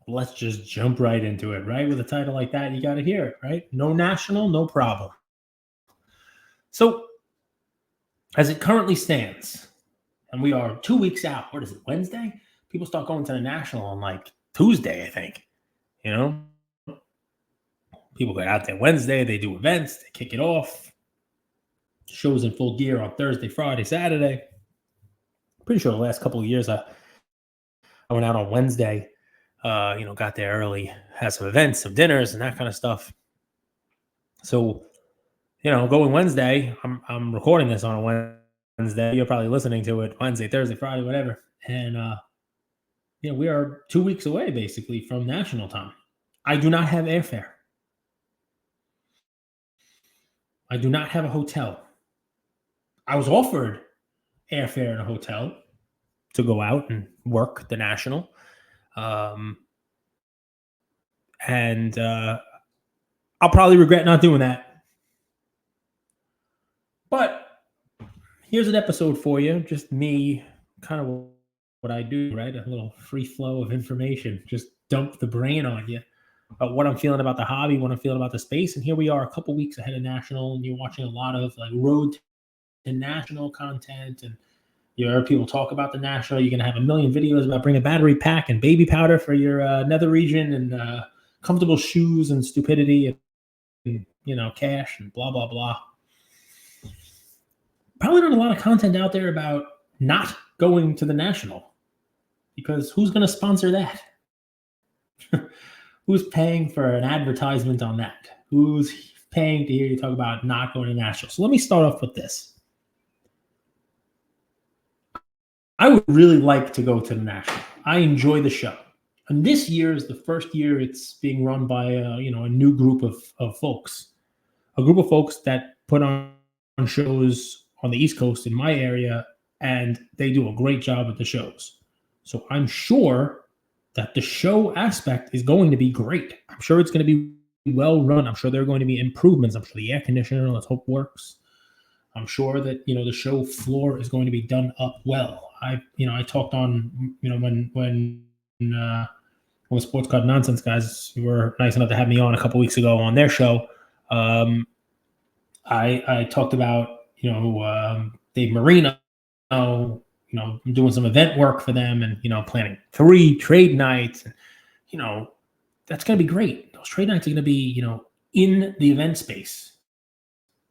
let's just jump right into it, right? With a title like that, you got to hear it, right? No national, no problem. So, as it currently stands, and we are 2 weeks out, what is it, Wednesday? People start going to the national on like Tuesday, I think. You know, people get out there Wednesday, they do events, they kick it off. Shows in full gear on Thursday, Friday, Saturday. Pretty sure the last couple of years I went out on Wednesday, got there early, had some events, some dinners, and that kind of stuff. So, going Wednesday, I'm recording this on a Wednesday. You're probably listening to it Wednesday, Thursday, Friday, whatever. And, we are 2 weeks away, basically, from national time. I do not have airfare. I do not have a hotel. I was offered airfare in a hotel to go out and work the national. And I'll probably regret not doing that. But here's an episode for you. Just me, kind of what I do, right? A little free flow of information. Just dump the brain on you about what I'm feeling about the hobby, what I'm feeling about the space. And here we are a couple weeks ahead of national, and you're watching a lot of like road to national content. And you heard people talk about the national. You're going to have a million videos about bring a battery pack and baby powder for your nether region and comfortable shoes and stupidity and cash and blah, blah, blah. Probably not a lot of content out there about not going to the national, because who's going to sponsor that? Who's paying for an advertisement on that? Who's paying to hear you talk about not going to national? So let me start off with this. I would really like to go to the national. I enjoy the show. And this year is the first year it's being run by a new group of folks. A group of folks that put on shows on the East Coast in my area, and they do a great job at the shows. So I'm sure that the show aspect is going to be great. I'm sure it's going to be well run. I'm sure there are going to be improvements. I'm sure the air conditioner, let's hope, works. I'm sure that the show floor is going to be done up well. I talked on when Sports Card Nonsense guys were nice enough to have me on a couple weeks ago on their show. I talked about Dave Marino, doing some event work for them and planning 3 trade nights. And, that's going to be great. Those trade nights are going to be in the event space.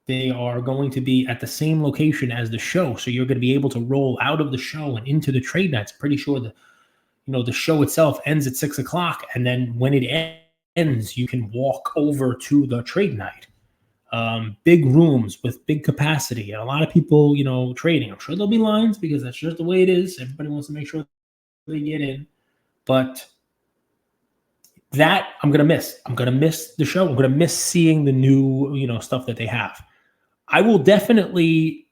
They are going to be at the same location as the show. So you're going to be able to roll out of the show and into the trade nights. Pretty sure the show itself ends at 6:00. And then when it ends, you can walk over to the trade night. Big rooms with big capacity and a lot of people, trading. I'm sure there'll be lines because that's just the way it is. Everybody wants to make sure they get in. But that I'm going to miss. I'm going to miss the show. I'm going to miss seeing the new, stuff that they have. I will definitely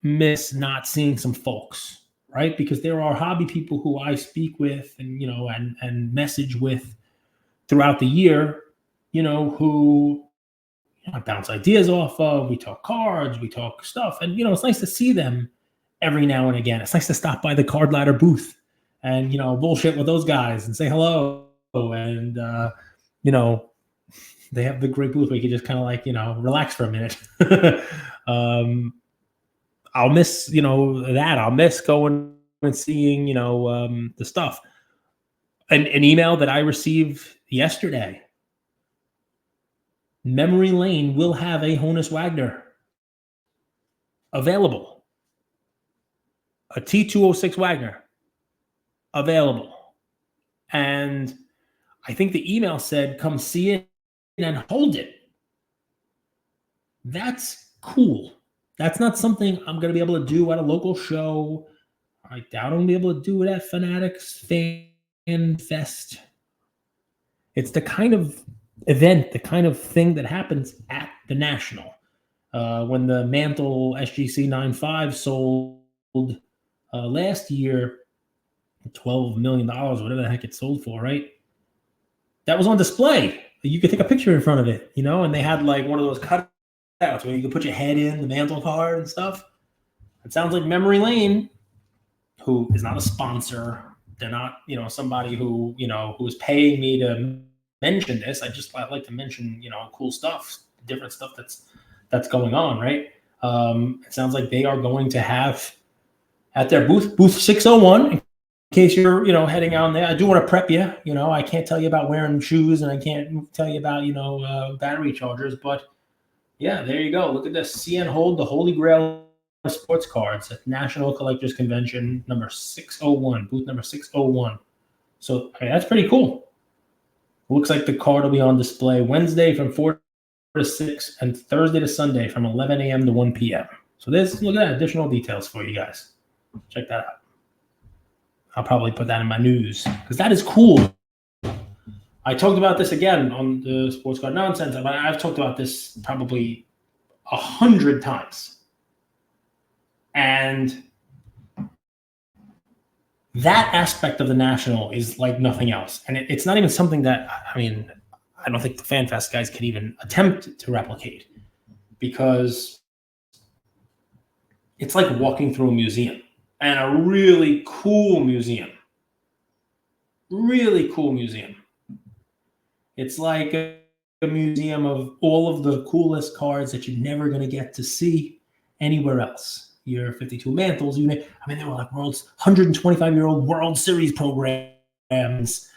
miss not seeing some folks, right? Because there are hobby people who I speak with and, and message with throughout the year, who I bounce ideas off of. We talk cards, we talk stuff. And, it's nice to see them every now and again. It's nice to stop by the Card Ladder booth and, bullshit with those guys and say hello. And, they have the great booth where you can just kind of relax for a minute. I'll miss, that. I'll miss going and seeing, the stuff. An email that I received yesterday. Memory Lane will have a Honus Wagner available. A T206 Wagner available. And I think the email said, come see it and hold it. That's cool. That's not something I'm going to be able to do at a local show. I doubt I'm going to be able to do it at Fanatics Fan Fest. It's the kind of event, the kind of thing that happens at the National. When the Mantle SGC 9.5 sold last year, $12 million, whatever the heck it sold for, right? That was on display. You could take a picture in front of it, and they had like one of those cutouts where you could put your head in the Mantle card and stuff. It sounds like Memory Lane, who is not a sponsor, They're not, somebody who, who's paying me to mention this. I like to mention, cool stuff, different stuff that's going on, right? It sounds like they are going to have at their booth 601, in case you're, heading out there. I do want to prep you. I can't tell you about wearing shoes, and I can't tell you about, battery chargers, but yeah, there you go. Look at this. See and hold the Holy Grail of sports cards at National Collectors Convention number 601, booth number 601. So that's pretty cool. Looks like the card will be on display Wednesday from 4 to 6 and Thursday to Sunday from 11 a.m. to 1 p.m. So look at that, additional details for you guys. Check that out. I'll probably put that in my news because that is cool. I talked about this again on the Sports Card Nonsense. I've talked about this probably 100 times. And that aspect of the National is like nothing else. And it's not even something that, I don't think the FanFest guys can even attempt to replicate, because it's like walking through a museum, and a really cool museum. Really cool museum. It's like a museum of all of the coolest cards that you're never going to get to see anywhere else. Your 52 mantles, they were like 125-year-old World Series programs,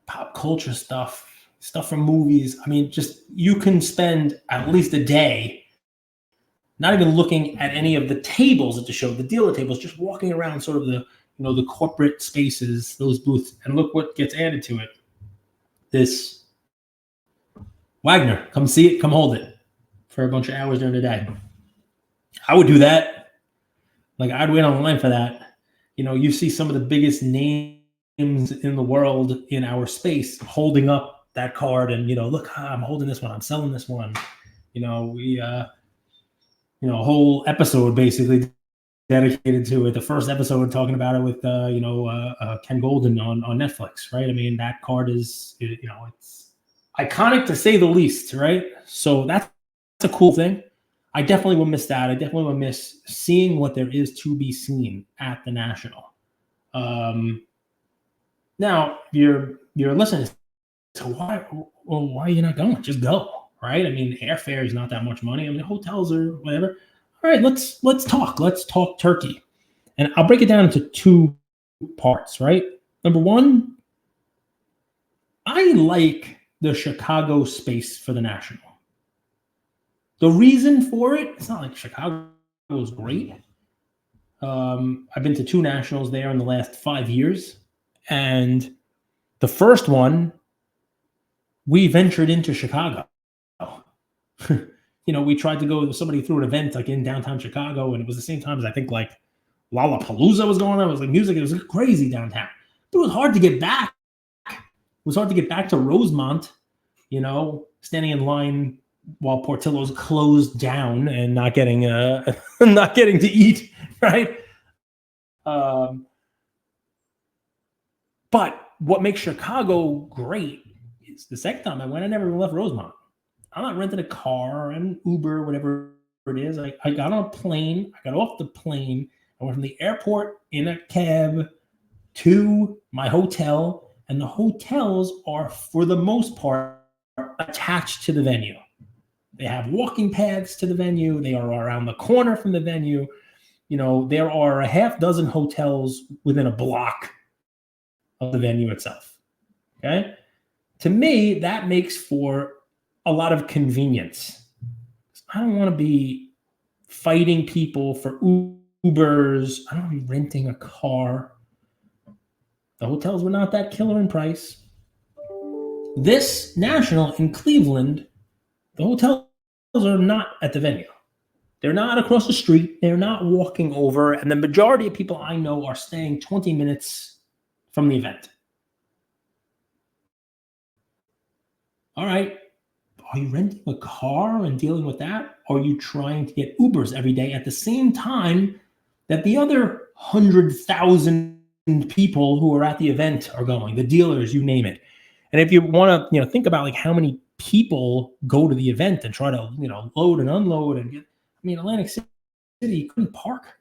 pop culture stuff from movies. Just you can spend at least a day not even looking at any of the tables at the show, the dealer tables, just walking around sort of the corporate spaces, those booths, and look what gets added to it. This Wagner, come see it, come hold it for a bunch of hours during the day. I would do that. Like, I'd wait on the line for that. You see some of the biggest names in the world in our space holding up that card, and look, I'm holding this one, I'm selling this one. We a whole episode basically dedicated to it. The first episode talking about it with Ken Golden on Netflix, right? That card is it's iconic to say the least, right? So that's a cool thing. I definitely will miss that. I definitely will miss seeing what there is to be seen at the National. Now you're listening. So why are you not going? Just go. Right? Airfare is not that much money. Hotels or whatever. All right, let's talk. Let's talk turkey. And I'll break it down into two parts, right? Number one, I like the Chicago space for the National. The reason for it, it's not like Chicago is great. I've been to 2 Nationals there in the last 5 years. And the first one, we ventured into Chicago. We tried to go, somebody threw an event like in downtown Chicago, and it was the same time as I think like Lollapalooza was going on. It was like music. It was crazy downtown. It was hard to get back. It was hard to get back to Rosemont, standing in line while Portillo's closed down and not getting to eat, right? But what makes Chicago great is the second time I went, I never even left Rosemont. I'm not renting a car or an Uber, whatever it is. I got on a plane. I got off the plane. I went from the airport in a cab to my hotel. And the hotels are, for the most part, attached to the venue. They have walking paths to the venue. They are around the corner from the venue. There are a half dozen hotels within a block of the venue itself. Okay? To me, that makes for a lot of convenience. I don't want to be fighting people for Ubers. I don't want to be renting a car. The hotels were not that killer in price. This National in Cleveland, the hotels are not at the venue. They're not across the street. They're not walking over. And the majority of people I know are staying 20 minutes from the event. All right. Are you renting a car and dealing with that? Or are you trying to get Ubers every day at the same time that the other 100,000 people who are at the event are going, the dealers, you name it? And if you want to, think about like how many people go to the event and try to, load and unload and get, Atlantic City, you couldn't park.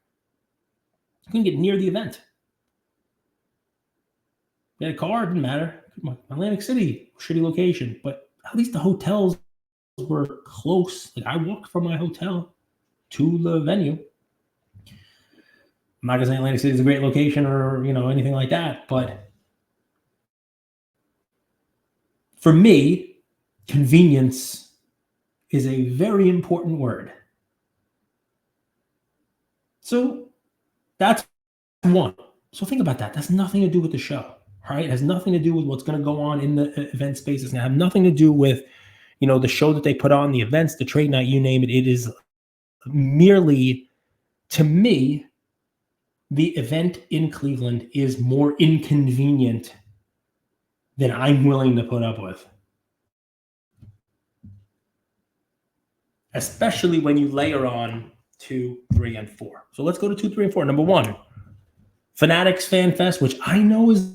You couldn't get near the event. You had a car, didn't matter. Atlantic City, shitty location, but at least the hotels were close. Like I walked from my hotel to the venue. I'm not gonna say Atlantic City is a great location or anything like that, but for me, convenience is a very important word. So that's one. So think about that. That's nothing to do with the show, right? It has nothing to do with what's going to go on in the event space. It's going to have nothing to do with, the show that they put on, the events, the trade night, you name it. It is merely, to me, the event in Cleveland is more inconvenient than I'm willing to put up with. Especially when you layer on 2, 3, and 4. So let's go to 2, 3, and 4. Number 1, Fanatics Fan Fest, which I know is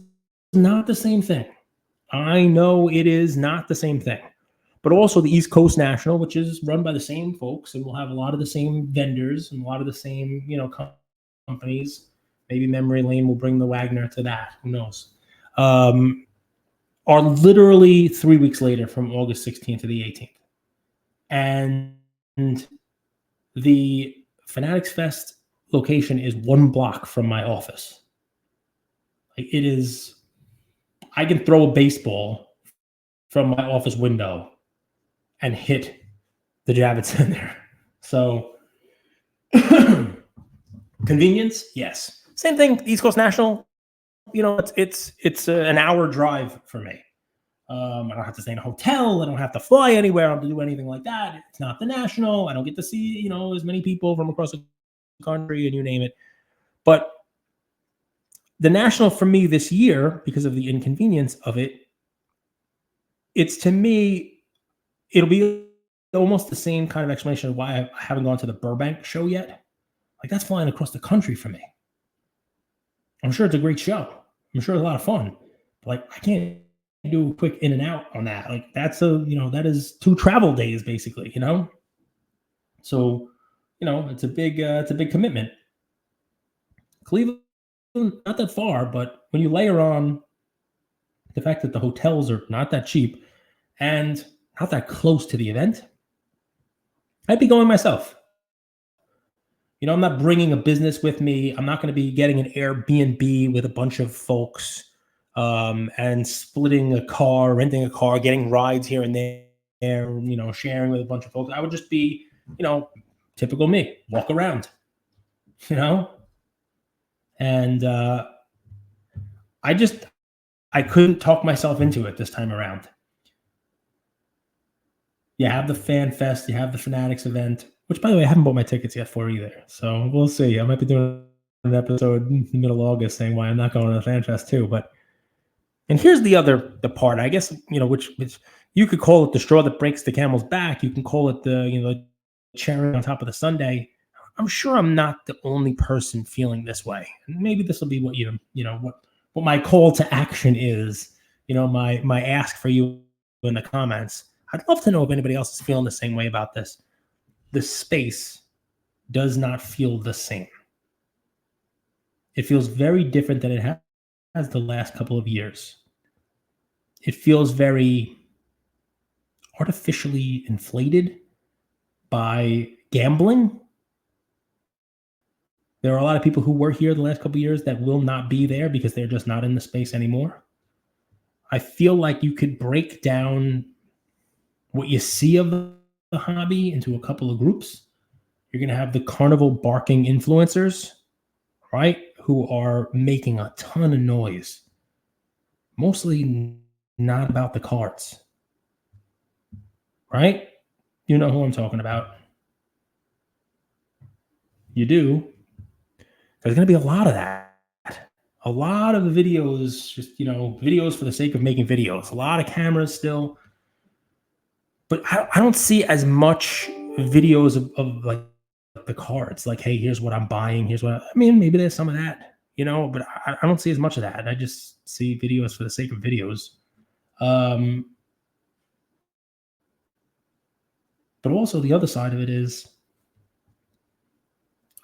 not the same thing. I know it is not the same thing. But also the East Coast National, which is run by the same folks, and will have a lot of the same vendors and a lot of the same, companies. Maybe Memory Lane will bring the Wagner to that. Who knows? Are literally 3 weeks later, from August 16th to the 18th. And the Fanatics Fest location is 1 block from my office. Like it is, I can throw a baseball from my office window and hit the Javits Center. So convenience, yes. Same thing, East Coast National. It's an hour drive for me. I don't have to stay in a hotel. I don't have to fly anywhere. I don't have to do anything like that. It's not the National. I don't get to see, as many people from across the country and you name it. But the National for me this year, because of the inconvenience of it, it's to me, it'll be almost the same kind of explanation of why I haven't gone to the Burbank show yet. Like that's flying across the country for me. I'm sure it's a great show. I'm sure it's a lot of fun. But like I can't do a quick in and out on that. Like that's that is 2 travel days basically, So, it's a big commitment. Cleveland, not that far, but when you layer on the fact that the hotels are not that cheap and not that close to the event, I'd be going myself. I'm not bringing a business with me. I'm not going to be getting an Airbnb with a bunch of folks and splitting a car, renting a car, getting rides here and there, sharing with a bunch of folks. I would just be, typical me, walk around, and I couldn't talk myself into it this time around. You have the Fan Fest, you have the Fanatics event, which, by the way, I haven't bought my tickets yet for either. So we'll see. I might be doing an episode in the middle of August saying why I'm not going to the Fan Fest too. And here's the part, I guess, which you could call it the straw that breaks the camel's back. You can call it the cherry on top of the sundae. I'm sure I'm not the only person feeling this way. And maybe this will be what what my call to action is. My ask for you in the comments. I'd love to know if anybody else is feeling the same way about this. The space does not feel the same. It feels very different than it has the last couple of years. It feels very artificially inflated by gambling. There are a lot of people who were here the last couple of years that will not be there because they're just not in the space anymore. I feel like you could break down what you see of the hobby into a couple of groups. You're going to have the carnival barking influencers, right? Who are making a ton of noise. Mostly not about the cards, right? You know who I'm talking about. You do. There's going to be a lot of that. A lot of the videos, just, videos for the sake of making videos. A lot of cameras still. But I don't see as much videos of like the cards. Like, hey, here's what I'm buying. Maybe there's some of that, but I don't see as much of that. I just see videos for the sake of videos. But also the other side of it is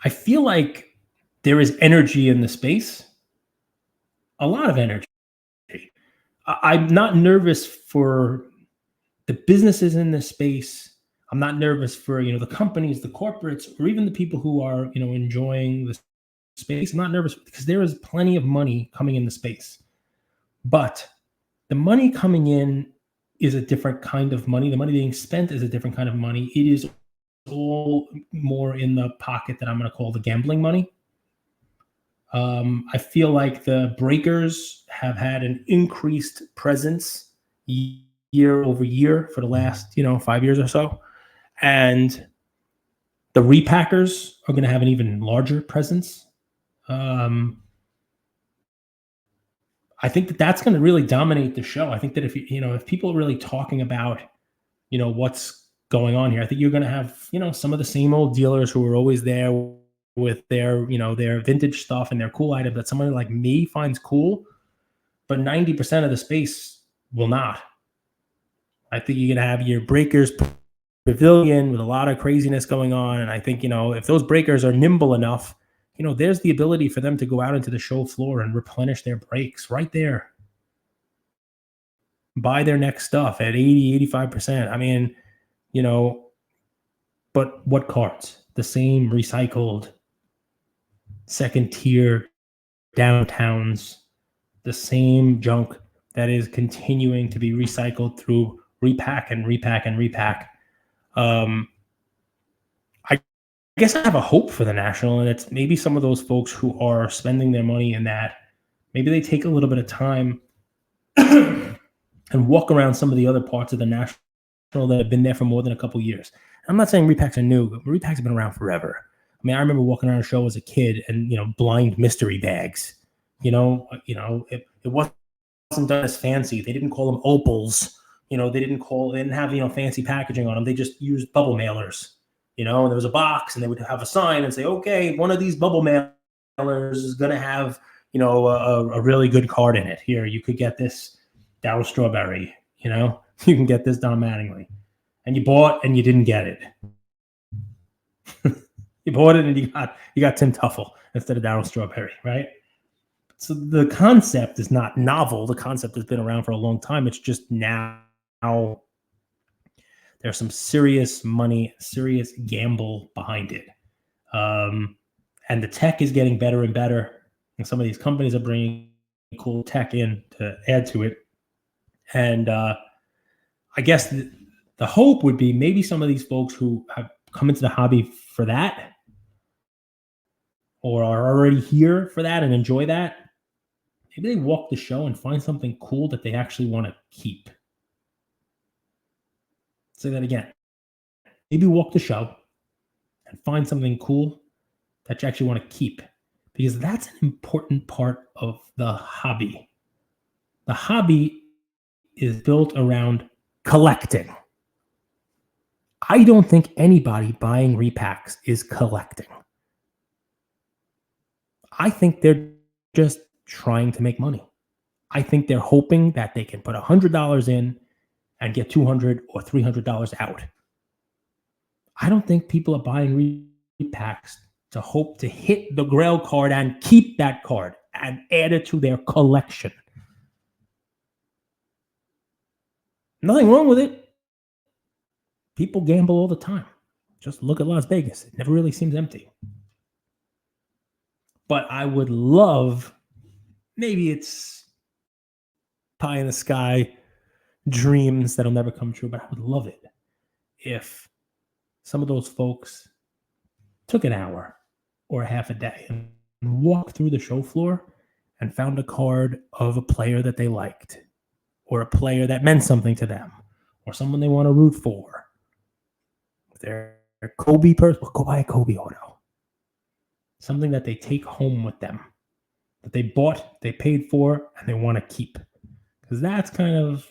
I feel like there is energy in the space, a lot of energy. I'm not nervous for the businesses in this space. I'm not nervous for, the companies, the corporates, or even the people who are, enjoying the space. I'm not nervous because there is plenty of money coming in the space. But the money coming in is a different kind of money. The money being spent is a different kind of money. It is all more in the pocket that I'm going to call the gambling money. I feel like the breakers have had an increased presence year over year for the last, 5 years or so. And the repackers are going to have an even larger presence. I think that that's going to really dominate the show. I think that if people are really talking about, what's going on here, I think you're going to have, some of the same old dealers who are always there with their, their vintage stuff and their cool items that somebody like me finds cool, but 90% of the space will not. I think you're going to have your breakers pavilion with a lot of craziness going on. And I think, if those breakers are nimble enough, there's the ability for them to go out into the show floor and replenish their breaks right there. Buy their next stuff at 80, 85%. I mean, but what cards? The same recycled second tier downtowns, the same junk that is continuing to be recycled through repack and repack and repack. I guess I have a hope for the National, and it's maybe some of those folks who are spending their money in that, maybe they take a little bit of time and walk around some of the other parts of the National that have been there for more than a couple of years. I'm not saying repacks are new, but repacks have been around forever. I mean, I remember walking around a show as a kid and, blind mystery bags. It wasn't done as fancy. They didn't call them opals. They didn't have, fancy packaging on them. They just used bubble mailers. And there was a box and they would have a sign and say, okay, one of these bubble mailers is going to have, a really good card in it. Here, you could get this Darryl Strawberry, you can get this Don Mattingly. And you bought and you didn't get it. You bought it and you got Tim Tuffle instead of Darryl Strawberry, right? So the concept is not novel. The concept has been around for a long time. It's just now there's some serious money, serious gamble behind it. And the tech is getting better and better. And some of these companies are bringing cool tech in to add to it. And I guess the hope would be maybe some of these folks who have come into the hobby for that or are already here for that and enjoy that, maybe they walk the show and find something cool that they actually want to keep. Say that again. Maybe walk the show and find something cool that you actually want to keep, because that's an important part of the hobby. The hobby is built around collecting. I don't think anybody buying repacks is collecting. I think they're just trying to make money. I think they're hoping that they can put $100 in and get $200 or $300 out. I don't think people are buying repacks to hope to hit the Grail card and keep that card and add it to their collection. Nothing wrong with it. People gamble all the time. Just look at Las Vegas. It never really seems empty. But I would love, maybe it's pie in the sky dreams that'll never come true, but I would love it if some of those folks took an hour or a half a day and walked through the show floor and found a card of a player that they liked, or a player that meant something to them, or someone they want to root for. If they're a Kobe person, well, go buy a Kobe auto. Something that they take home with them, that they bought, they paid for, and they want to keep. Because that's kind of,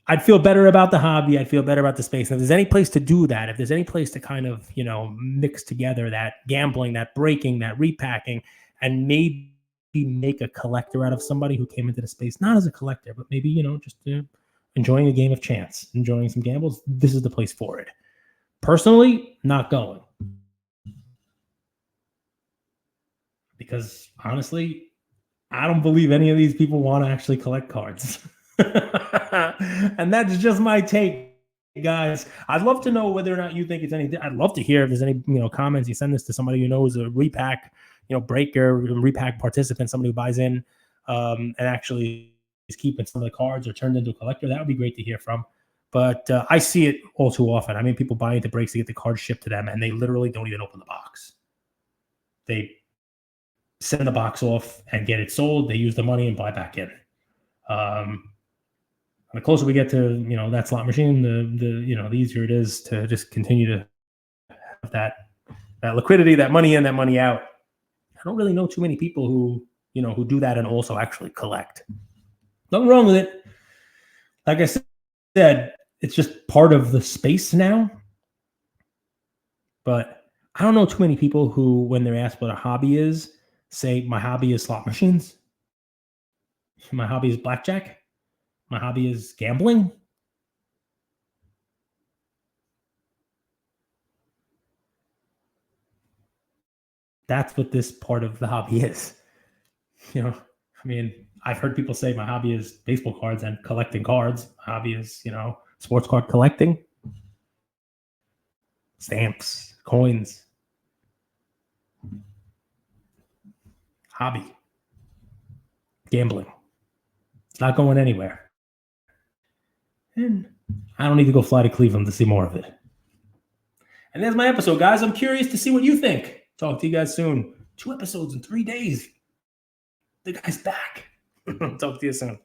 I'd feel better about the hobby. I'd feel better about the space. And if there's any place to do that, if there's any place to kind of, mix together that gambling, that breaking, that repacking, and maybe make a collector out of somebody who came into the space, not as a collector, but maybe, just enjoying a game of chance, enjoying some gambles, this is the place for it. Personally, not going. because honestly, I don't believe any of these people want to actually collect cards. And that's just my take, guys. I'd love to know whether or not you think it's any. I'd love to hear if there's any comments. You send this to somebody who knows a repack breaker, repack participant, somebody who buys in and actually is keeping some of the cards or turned into a collector. That would be great to hear from. But I see it all too often. I mean, people buy into breaks to get the cards shipped to them, and they literally don't even open the box. They send the box off and get it sold. They use the money and buy back in. The closer we get to that slot machine, the easier it is to just continue to have that liquidity, that money in, that money out. I don't really know too many people who do that and also actually collect. Nothing wrong with it. Like I said, it's just part of the space now. But I don't know too many people who, when they're asked what a hobby is, say my hobby is slot machines. My hobby is blackjack. My hobby is gambling. That's what this part of the hobby is. I mean, I've heard people say my hobby is baseball cards and collecting cards. My hobby is, sports card collecting, stamps, coins. Hobby. Gambling. It's not going anywhere. And I don't need to go fly to Cleveland to see more of it. And there's my episode, guys. I'm curious to see what you think. Talk to you guys soon. 2 episodes in 3 days. The guy's back. Talk to you soon.